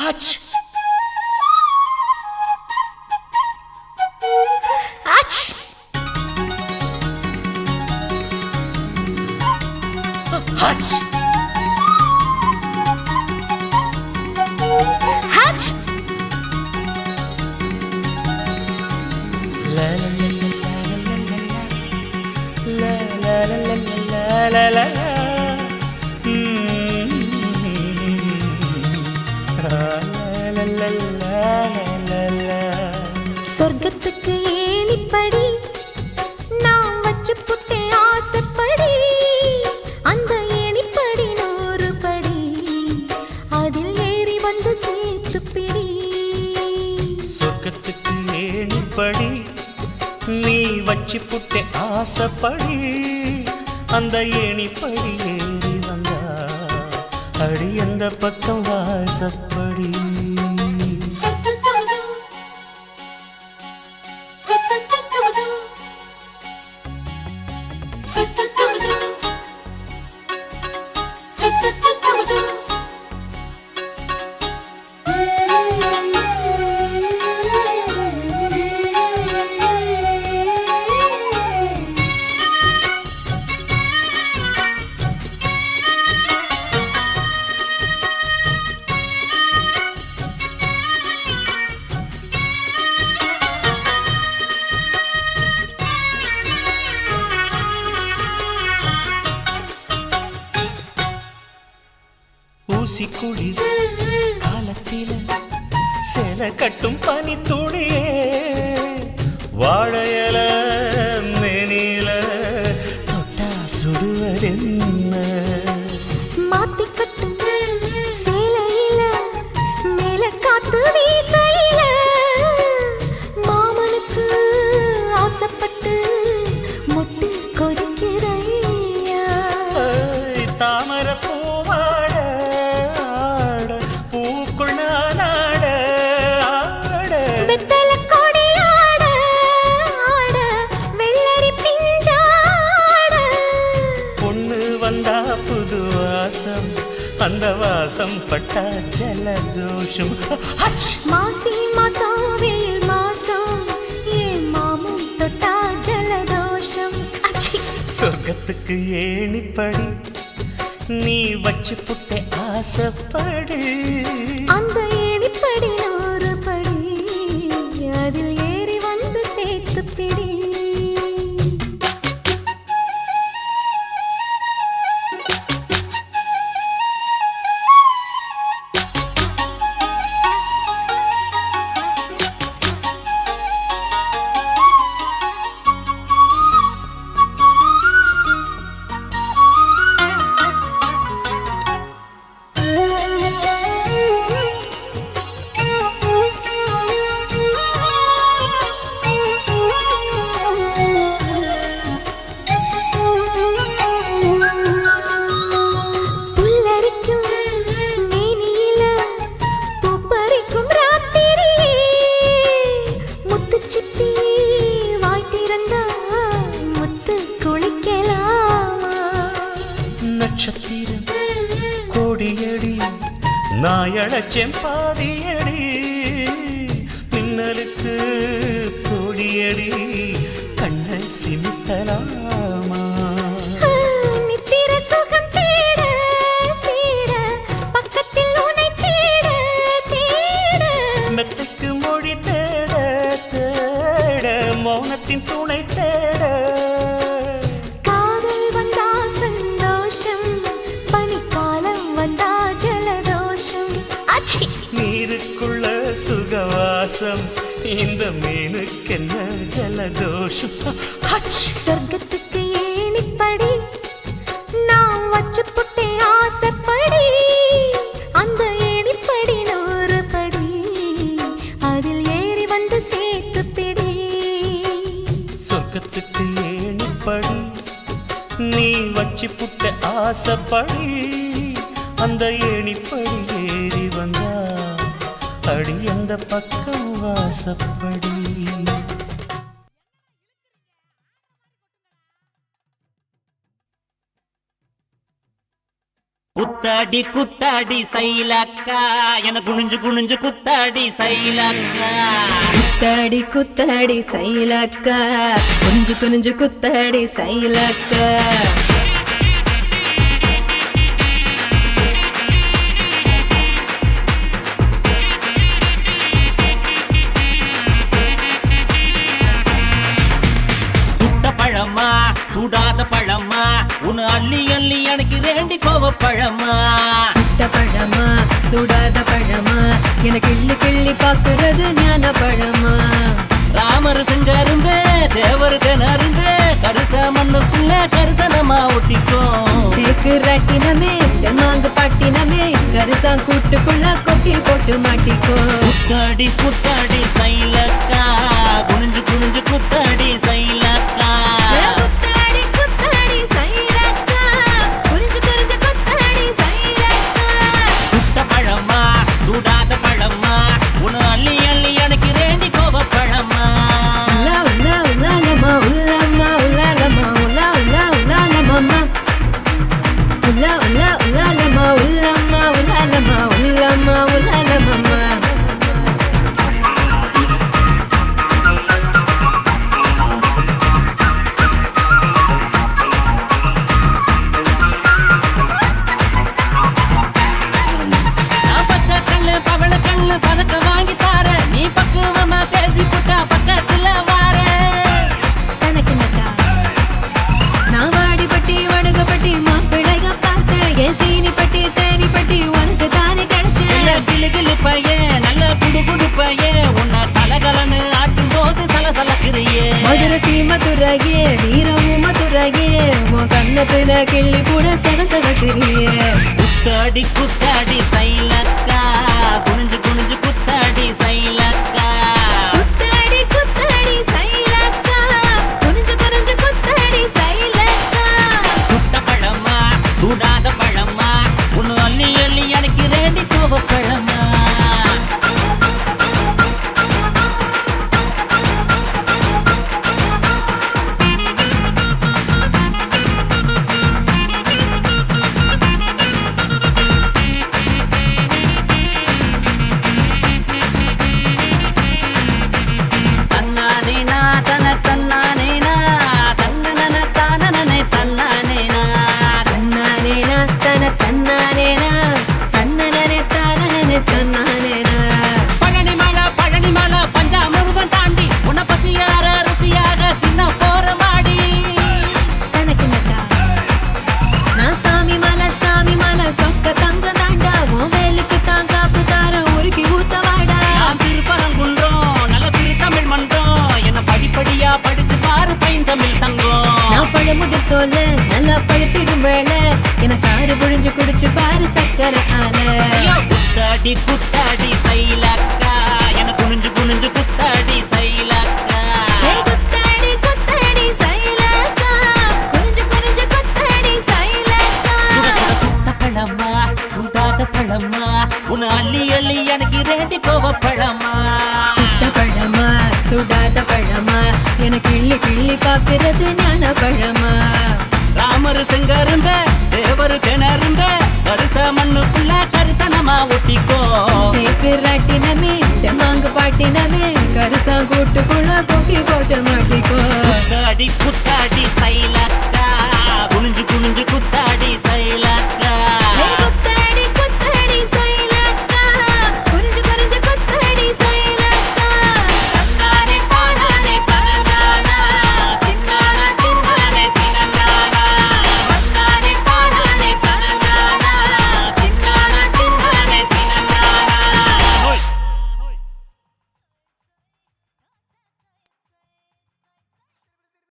H H H H la la la la la la la la சொர்க்கத்துக்கு ஏணிப்படி நான் வச்சு புட்டேன் ஆசைப்படி அந்த ஏணிப்படி 100 படி அதில் ஏறி வந்து சேர்த்து பிடி சொர்க்கத்துக்கு ஏணிப்படி நீ வச்சு புட்டே ஆசைப்படி அந்த ஏணிப்படி ஏறி வந்தா அடி அந்த பக்கம் வாசப்படி ஊசி குளிர் காலத்தில சேல கட்டும் பனி துளியே வாழையல மேனில தொட்டா சுடுவதென்ன மாத்தி கட்டும் சேலையில மேல காத்து வீசையில மாமனுக்கு ஆசைப்பட்டு முட்டு கொதிக்கிறையா தாமர பூவாட பூக்குள் நானாட வெத்தல கொடி ஆட ஆட வெள்ளரி பிஞ்சாட பொண்ணு வந்தா புது வாசம் அந்த வாசம் பட்டா ஜலதோஷம் மாசி மாசம் வெயில் மாசம் ஏன் மாமும் தொட்டா ஜலதோஷம் சொர்க்கத்துக்கு ஏணிப்படி நீ வச்சு புட்டே ஆசைப்படி அந்த ஏணிப்படி 100 படி அதில் ஏறி வந்து சேர்த்து பிடி நட்சத்திரம் கோடியடி நாயழச்சேன் பாதியடி மின்னலுக்கு கோடியடி கண்ணை சிமிட்டலாமா நித்திர சுகம் தேட தேட பக்கத்தில் உன்னை தேட தேட மெத்துக்கு மொழி தேட தேட மௌனத்தின் துணை தேட நீருக்குள்ள சுகவாசம் இந்த மீனுக்கென்ன ஜலதோஷம் சொர்க்கத்துக்கு ஏணிப்படி நான் வச்சு புட்டே ஆசைப்படி அந்த ஏணிப்படி 100 படி அதில் ஏறி வந்து சேர்த்து பிடி சொர்க்கத்துக்கு ஏணிப்படி நீ வச்சு புட்டே ஆசைப்படி அந்த ஏணிப்படி ஏறி வந்தா அடி அந்த பக்கம் வாசப்படி குத்தாடி குத்தாடி சைலக்கா என குனிஞ்சு குனிஞ்சு குத்தாடி சைலக்கா குத்தாடி குத்தாடி சைலக்கா குனிஞ்சு குனிஞ்சு குத்தாடி சைலக்கா பழமா சுடாத பழமா உன்னை அள்ளி அள்ளி எனக்கு ரெண்டி கோவ பழமா சுட்ட பழமா சுடாத பழமா எனக்கு கிள்ளி கிள்ளி பாக்குறது ஞான பழமா ராமர் செங்கரும்பே தேவர் தினரும்பே கரிச மண்ணுக்குள்ள கரிசனமா ஒட்டிக்கோ தேக்கு ராட்டினமே தென்னாங்கு பாட்டினமே கரிசா கூட்டுக்குள்ள கொக்கி போட்டு மாட்டிக்கோ குத்தாடி குத்தாடி சைலக்கா குனிஞ்சு குனிஞ்சு குத்தாடி சைலக்கா குத்தாடி குத்தாடி சைலக்கா குனிஞ்சு குனிஞ்சு குத்தாடி சைலக்கா சுட்ட பழமா சுடாத பழமா உன்னை அள்ளி அள்ளி எனக்கு ரெண்டி கோவ பழமா உலா உலா உலாலமா உலாமா உலாலமா உலா உலா உலாலமா உலா உலா உலாலமா உலாமா உலாலமா உலாமா உலாலமா பதக்க வாங்கி தார நீ பக்குவமா பேசி புட்டா பக்கத்துல வார தனக்கு நக்கா நான் வாடிப்பட்டி வடுகப்பட்டி மாப்பிள்ளைக பார்த்தேன் என் சீனி பட்டி தேனி பட்டி உனக்கு தானே கிடைச்சேன் கிளு கிளு பையன் நல்ல குடு குடு பையன் உன்னை கலகலன்னு ஆட்டும் போது சலசலக்குறியே மதுரை சீமதுரையே வீரமும் மதுரையே உன் கண்ணத்துல கிள்ளி கூட சவசவக்கிறியே குத்தாடி குத்தாடி சைலக்கா குனிஞ்சு குனிஞ்சு குத்தாடி சைலக்கா குத்தாடி குத்தாடி சைலக்கா குனிஞ்சு குனிஞ்சு குத்தாடி சைலக்கா சுட்ட பழமா சுடாத பழமா உன்னு அள்ளி அள்ளி எனக்கு ரெண்டி கோவ பழமா பழனி மலை பஞ்சாமிருதம் தாண்டி உன்னை பசியார ருசியாக தின்ன போற மாடி தனக்கு நக்கா நான் சாமி மலை சொக்க தங்க தாண்டா உன் வேலுக்கு தான் காப்பு தார உருக்கி ஊத்தவாடா நான் திருப்பரங்குன்றோம் நல்ல திருத்தமிழ் மன்றம் என்ன படிப்படியா படிச்சு பாரு பைந்தமிழ் சங்கம் நான் பழமுதிர் சொல்ல நல்லா பழுத்திடும் வேலை என சாறு புழிஞ்சு குடிச்சு பாரு சக்கரை ஆல குத்தாடி குத்தாடி சைலக்கா என குனிஞ்சு குனிஞ்சு குத்தாடி சைலக்கா குத்தாடி குத்தாடி சைலக்கா குனிஞ்சு குனிஞ்சு குத்தாடி சைலக்கா சுட்ட பழமா சுடாத பழமா உன்னை அள்ளி அள்ளி எனக்கு ரெண்டி கோவ பழமா சுட்ட பழமா சுடாத பழமா எனக்கு கிள்ளி கிள்ளி பாக்குறது ஞான பழமா ராமர் செங்கரும்ப தேவர் திணறும்ப கரிச மண்ணுக்குள்ள கரிசனமா ஒட்டிக்கோ தேக்கு ராட்டினமே தெம்மாங்கு பாட்டினமே கரிசா கூட்டுக்குள்ள கொக்கி போட்டு மாட்டிக்கோ குத்தாடி குத்தாடி